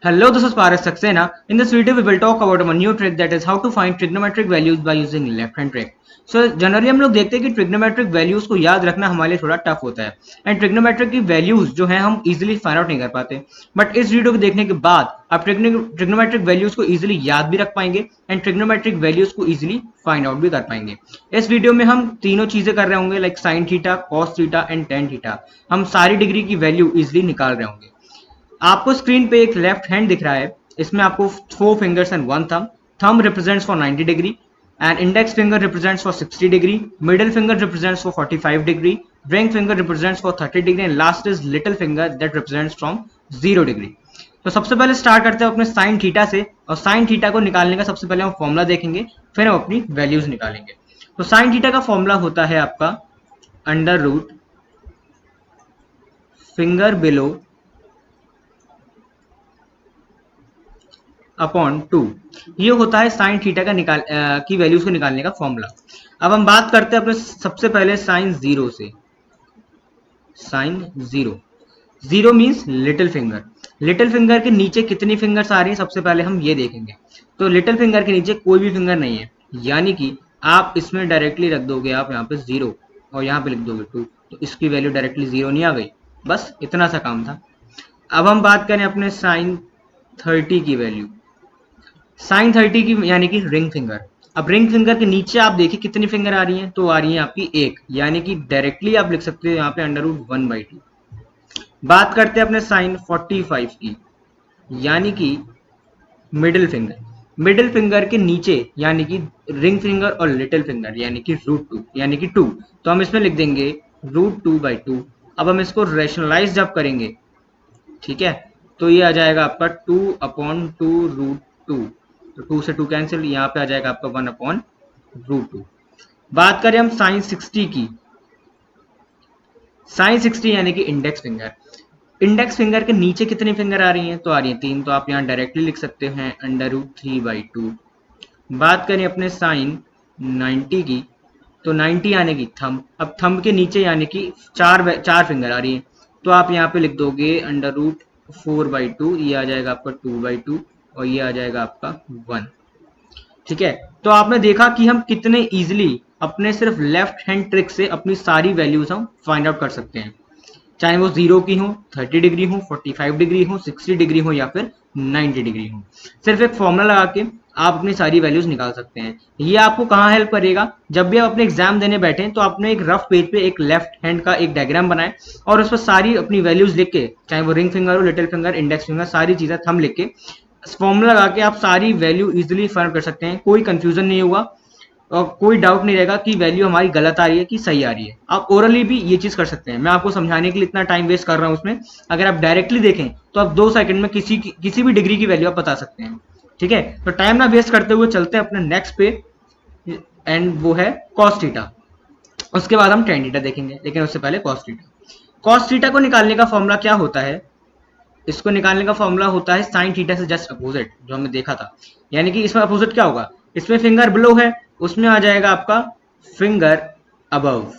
Hello, this is Paras Saxena. In this video, we will talk about a new trick, that is how to find trigonometric values by using left hand trick. So generally हम लोग देखते हैं कि trigonometric values को याद रखना हमारे लिए थोड़ा टफ होता है एंड ट्रिग्नोमेट्रिक की वैल्यूज जो है हम इजीली फाइंड आउट नहीं कर पाते। बट इस वीडियो को देखने के बाद आप ट्रिग्नोमेट्रिक वैल्यूज को इजीली याद भी रख पाएंगे एंड ट्रिग्नोमेट्रिक वैल्यूज को इजीली फाइंड आउट भी कर पाएंगे। इस वीडियो में हम तीनों चीजें कर रहे होंगे, like sine theta, cos theta and tan theta. हम सारी डिग्री की वैल्यू इजीली निकाल रहे होंगे। आपको स्क्रीन पे एक लेफ्ट हैंड दिख रहा है, इसमें आपको 4 fingers and 1 thumb. Thumb represents for 90 degree and index finger represents for 60 degree, middle finger represents for 45 degree, ring finger represents for 30 degree and last is little finger that represents from 0 degree. तो सबसे पहले start करते हैं अपने sine theta से, और sine theta को निकालने का सबसे पहले हम फॉर्मूला देखेंगे, फिर हम अपनी वैल्यूज निकालेंगे। तो साइन थीटा का फॉर्मूला होता है आपका under root finger below upon 2। ये होता है साइन थीटा का की वैल्यूज को निकालने का फॉर्मूला। अब हम बात करते हैं अपने सबसे पहले साइन जीरो से। Sine zero, zero means little finger. Little finger के नीचे कितनी फिंगर्स आ रही हैं सबसे पहले हम ये देखेंगे। तो लिटिल फिंगर के नीचे कोई भी फिंगर नहीं है, यानी कि आप इसमें डायरेक्टली रख दोगे आप यहाँ पे 0 और यहाँ पे लिख दोगे 2, तो इसकी वैल्यू डायरेक्टली 0 नहीं आ गई। बस इतना सा काम था। अब हम बात करें अपने साइन 30 की वैल्यू। साइन 30 की यानी कि रिंग फिंगर। अब रिंग फिंगर के नीचे आप देखिए कितनी फिंगर आ रही हैं, तो आ रही है आपकी एक, यानी कि डायरेक्टली आप लिख सकते हो यहाँ पे अंडर रूट 1/2। बात करते हैं अपने साइन 45 की, यानी कि मिडिल फिंगर। मिडिल फिंगर के नीचे यानी कि रिंग फिंगर और लिटिल फिंगर यानी कि रूट 2 यानी कि 2, तो हम इसमें लिख देंगे रूट 2/2। अब हम इसको रेशनलाइज जब करेंगे, ठीक है, तो ये आ जाएगा आपका 2/2 रूट 2। तो 2 से 2 कैंसिल, यहाँ पे आ जाएगा आपका 1/√2। बात करें हम साइन 60 की। साइन 60 यानी कि इंडेक्स फिंगर। इंडेक्स फिंगर के नीचे कितनी फिंगर आ रही हैं, तो आ रही हैं 3, तो आप यहाँ डायरेक्टली लिख सकते हैं अंडर रूट 3/2। बात करें अपने साइन 90 की, तो 90 यानी कि थंब। अब थंब के नीचे यानी कि चार फिंगर आ रही हैं, तो आप यहाँ पे लिख दोगे अंडर रूट 4/2। ये आ जाएगा आपका 2/2 और ये आ जाएगा आपका 1। ठीक है, तो आपने देखा कि हम कितने इजीली अपने सिर्फ लेफ्ट हैंड ट्रिक से अपनी सारी वैल्यूज हम फाइंड आउट कर सकते हैं, चाहे वो 0 की हो, 30 डिग्री हो, 45 डिग्री हो, 60 डिग्री हो या फिर 90 डिग्री हो। सिर्फ एक फॉर्मूला लगा के आप अपनी सारी वैल्यूज निकाल सकते हैं। ये आपको कहाँ हेल्प करेगा, जब भी आप अपने एग्जाम देने बैठे तो आपने एक रफ पेज पे एक लेफ्ट हैंड का एक डायग्राम बनाए और उस पर सारी अपनी वैल्यूज लिख के, चाहे वो रिंग फिंगर हो, लिटिल फिंगर, इंडेक्स फिंगर, सारी चीजें थंब लिख के फॉर्मूला लगा के आप सारी वैल्यू इजिली फाइंड कर सकते हैं। कोई कंफ्यूजन नहीं होगा और कोई डाउट नहीं रहेगा कि वैल्यू हमारी गलत आ रही है कि सही आ रही है। आप ओरली भी ये चीज कर सकते हैं। मैं आपको समझाने के लिए इतना टाइम वेस्ट कर रहा हूं उसमें, अगर आप डायरेक्टली देखें तो आप 2 सेकंड में किसी भी डिग्री की वैल्यू आप बता सकते हैं। ठीक है, तो टाइम ना वेस्ट करते हुए चलते हैं अपने नेक्स्ट पे, एंड वो है कॉस थीटा। उसके बाद हम टेन थीटा देखेंगे, लेकिन उससे पहले कॉस थीटा। कॉस थीटा को निकालने का फॉर्मूला क्या होता है, इसको निकालने का फॉर्मूला होता है साइन थीटा से जस्ट अपोजिट, जो हमने देखा था। यानी कि इसमें अपोजिट क्या होगा, इसमें फिंगर बिलो है, उसमें आ जाएगा आपका फिंगर अबव।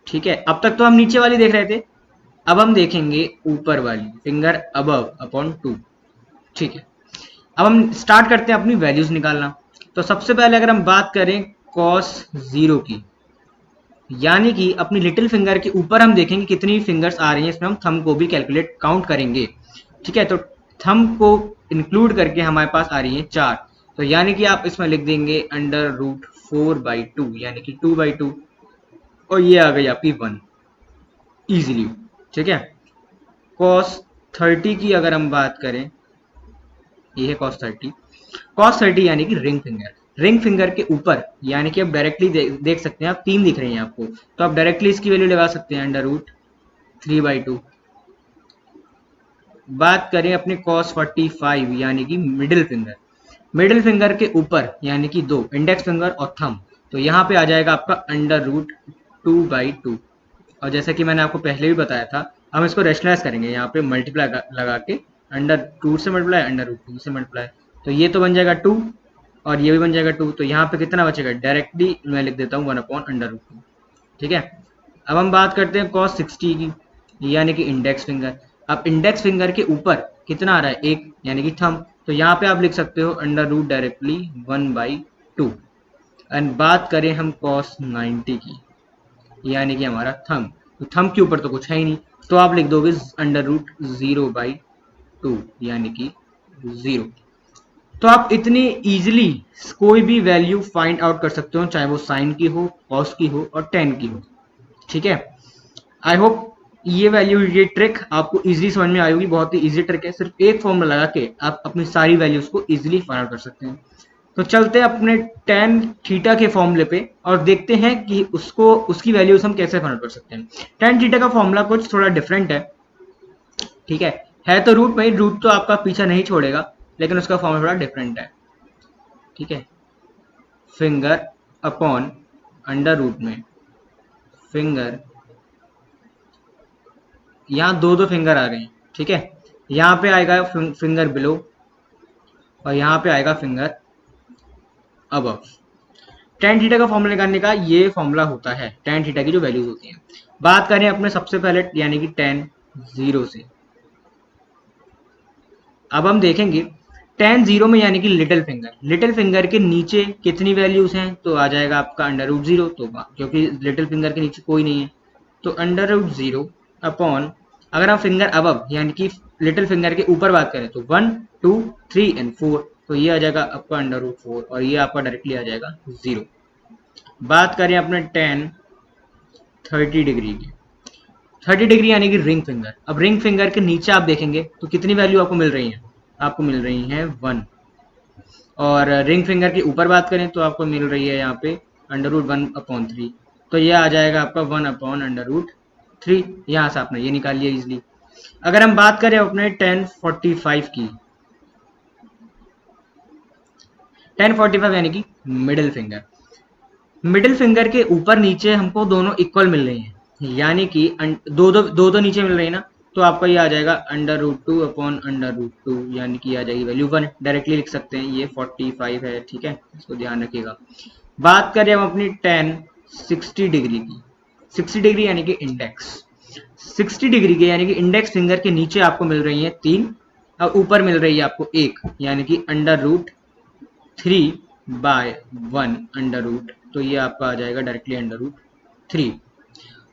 ठीक है, अब तक तो हम नीचे वाली देख रहे थे, अब हम देखेंगे ऊपर वाली, फिंगर अबव अपॉन 2। ठीक है, अब हम स्टार्ट करते हैं अपनी वैल्यूज निकालना। तो सबसे पहले अगर हम बात करें कॉस 0 की, यानी कि अपनी लिटिल फिंगर के ऊपर हम देखेंगे कितनी फिंगर्स आ रही हैं, इसमें हम थंब को भी कैलकुलेट काउंट करेंगे। ठीक है, तो थंब को इंक्लूड करके हमारे पास आ रही है 4, तो यानी कि आप इसमें लिख देंगे अंडर रूट 4/2 यानी कि 2/2, और ये आ गई आपकी 1 इजीली। ठीक है, कॉस 30 की अगर हम बात करें, ये है कॉस 30। कॉस 30 यानी कि रिंग फिंगर। रिंग फिंगर के ऊपर यानी कि आप डायरेक्टली देख सकते हैं, आप 3 दिख रही हैं आपको, तो आप डायरेक्टली इसकी वैल्यू लगा सकते हैं अंडर रूट 3/2। बात करें अपने कॉस 45 यानी कि मिडिल फिंगर। मिडिल फिंगर के ऊपर यानी कि 2, इंडेक्स फिंगर और थंब, तो यहाँ पे आ जाएगा आपका अंडर रूट 2/2। और जैसा कि मैंने आपको पहले भी बताया था, हम इसको रेशनलाइज करेंगे, यहाँ पे मल्टीप्लाई लगा के, अंडर रूट से मल्टीप्लाई, अंडर रूट 2 से मल्टीप्लाई, तो ये तो बन जाएगा 2 और ये भी बन जाएगा 2, तो यहाँ पे कितना बचेगा, डायरेक्टली मैं लिख देता हूँ 1/√2। ठीक है, अब हम बात करते हैं कॉस 60 की, यानी कि इंडेक्स फिंगर। अब इंडेक्स फिंगर के ऊपर कितना आ रहा है 1 यानी कि थंब। तो यहाँ पे आप लिख सकते हो अंडर रूट डायरेक्टली 1/2। एंड बात करें हम cos 90 की, यानी कि हमारा थंब, तो थंब के ऊपर तो कुछ है ही नहीं, तो आप लिख दोगे अंडर रूट 0/2 यानी कि 0। तो आप इतनी इजीली कोई भी वैल्यू फाइंड आउट कर सकते हो, चाहे वो साइन की हो, कॉस की हो और टेन की हो। ठीक है, आई होप ये ट्रिक आपको इजीली समझ में आई होगी। बहुत ही इजी ट्रिक है, सिर्फ एक फॉर्मूला लगा के आप अपनी सारी वैल्यूज को इजीली फाइंड आउट कर सकते हैं। तो चलते हैं अपने टेन थीटा के फॉर्मूले पे और देखते हैं कि उसकी वैल्यूज हम कैसे फाइंड आउट कर सकते हैं। टेन थीटा का फॉर्मूला कुछ थोड़ा डिफरेंट है। ठीक है तो रूट में, रूट तो आपका पीछा नहीं छोड़ेगा, लेकिन उसका फॉर्मूला थोड़ा डिफरेंट है। ठीक है, फिंगर अपॉन अंडर रूट में फिंगर, यहाँ दो फिंगर आ रहे हैं। ठीक है, यहाँ पे आएगा फिंगर बिलो और यहाँ पे आएगा फिंगर अबव। टेन थीटा का फॉर्मूला निकालने का ये फॉर्मूला होता है, टेन थीटा की जो वैल्यूज होती हैं। बात करें अपने सबसे पहले यानी कि टेन 0 से। अब हम देखेंगे टेन 0 में यानी कि लिटिल फिंगर के नीचे कितनी वैल्यूज हैं, तो आ जाएगा आपका अंडर रूट 0, तो क्योंकि लिटिल फिंगर के नीचे कोई नहीं है तो अंडर रूट 0 अपॉन, अगर हम फिंगर अबव यानी कि लिटिल फिंगर के ऊपर बात करें तो 1 2 3 एंड 4, तो ये आ जाएगा आपका अंडर रूट 4 और ये आपका डायरेक्टली आ जाएगा 0। बात करें अपने टेन 30 डिग्री की, 30 डिग्री यानी कि रिंग फिंगर। अब रिंग फिंगर के नीचे आप देखेंगे तो कितनी वैल्यू आपको मिल रही है, आपको मिल रही है 1। और रिंग फिंगर के ऊपर बात करें तो आपको मिल रही है यहाँ पे अंडर रूट 1/3, तो ये आ जाएगा आपका 1/√3। यहाँ से आपने ये निकाल लिया इजिली। अगर हम बात करें अपने 1045 की, 1045 यानी कि मिडिल फिंगर के ऊपर नीचे हमको दोनों इक्वल मिल रही हैं, यानी कि दो नीचे मिल रही है ना, तो आपका ये आ जाएगा अंडर रूट 2/√2, यानी कि आ जाएगी वैल्यू 1। डायरेक्टली लिख सकते हैं, ये 45 है। ठीक है, इसको ध्यान रखिएगा। बात करें हम अपनी 60 डिग्री की, 60 डिग्री यानी कि इंडेक्स, 60 डिग्री के यानी कि इंडेक्स फिंगर के नीचे आपको मिल रही है 3 और ऊपर मिल रही है आपको 1, यानी कि अंडर रूट 3/1, तो ये आपका आ जाएगा डायरेक्टली अंडर रूट 3।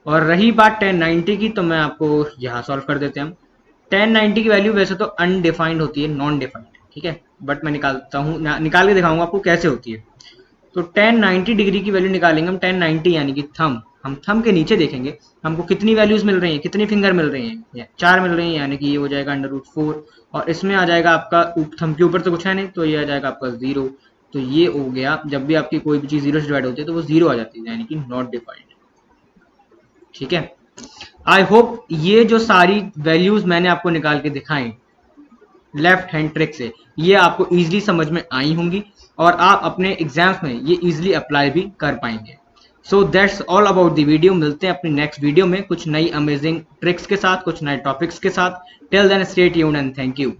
और रही बात 1090 की, तो मैं आपको यहाँ सॉल्व कर देते हैं हम। 1090 की वैल्यू वैसे तो अनडिफाइंड होती है, नॉन डिफाइंड। ठीक है, बट मैं निकालता हूँ, निकाल के दिखाऊंगा आपको कैसे होती है। तो 1090 डिग्री की वैल्यू निकालेंगे हम, 1090 यानी कि थंब, हम थंब के नीचे देखेंगे हमको कितनी वैल्यूज मिल रही हैं, कितनी फिंगर मिल रही हैं, 4 मिल रही हैं, यानी कि ये हो जाएगा अंडर रूट 4। और इसमें आ जाएगा आपका थंब के ऊपर तो कुछ है नहीं, तो ये आ जाएगा आपका 0। तो ये हो गया, जब भी आपकी कोई भी चीज 0 से डिवाइड होती है तो वो 0 आ जाती है, यानी कि नॉट डिफाइंड। ठीक है, आई होप ये जो सारी वैल्यूज मैंने आपको निकाल के दिखाई लेफ्ट हैंड ट्रिक से, ये आपको इजीली समझ में आई होंगी और आप अपने एग्जाम्स में ये इजीली अप्लाई भी कर पाएंगे। So that's all about the video. मिलते हैं अपनी नेक्स्ट वीडियो में कुछ नई अमेजिंग ट्रिक्स के साथ, कुछ नए टॉपिक्स के साथ। Till then stay tuned and thank you.